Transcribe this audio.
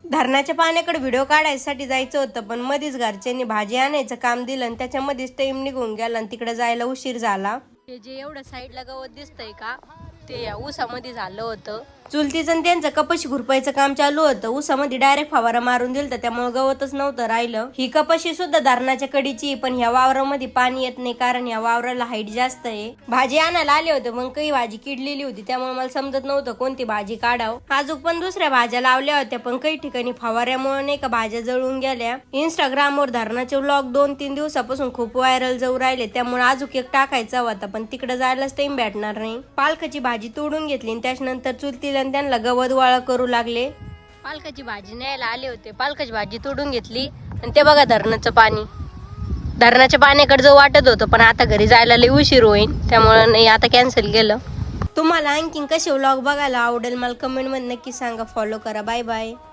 धरणाच्या पाण्याकडे व्हिडिओ काढायसाठी जायचं होतं, पण मध्येच घरच्यांनी भाजी आणायचं काम दिलं आणि त्याच्यामध्येच टाइम निघून गेला आणि तिकडे जायला उशीर झाला. हे जे एवढं साईडला गवत दिसतंय का, ते या ऊसामध्ये झालं होतं. चुलतीचं त्यांचं कपाशी खुरपायचं काम चालू होतं. ऊसामध्ये डायरेक्ट फवारा मारून दिलता, त्यामुळे गवतच नव्हतं राहिलं. ही कपाशी सुद्धा धरणाच्या कडीची, पण ह्या वावरामध्ये पाणी येत नाही कारण ह्या वावराला हाईट जास्त आहे. भाजी आणायला आले होते, मग काही भाजी किडलेली होती, त्यामुळे मला समजत नव्हतं कोणती भाजी काढावं. अजून पण दुसऱ्या भाज्या लावल्या होत्या, पण काही ठिकाणी फवाऱ्यामुळे नाही का भाज्या जळून गेल्या. इंस्टाग्रामवर धरणाचे व्लॉग 2-3 दिवसापासून खूप व्हायरल जाऊ राहिले, त्यामुळे अजून एक टाकायचा होता, पण तिकडे जायलाच टाइम भेटणार नाही. पालकाची भाजी तोडून घेतली आणि त्याच्यानंतर चुलतीला त्यांना गवत वाळा करू लागले. पालकाची भाजी न्यायला आले होते, पालकाची भाजी तोडून घेतली आणि ते बघा धरणाचं पाणी. धरणाच्या पाण्याकडे जाऊ वाटत होतं, पण आता घरी जायला लई उशीर होईल, त्यामुळे नाही आता कॅन्सल केलं. तुम्हाला आणखीन कसे व्लॉग बघायला आवडेल मला कमेंट मध्ये नक्की सांगा. फॉलो करा. Bye bye.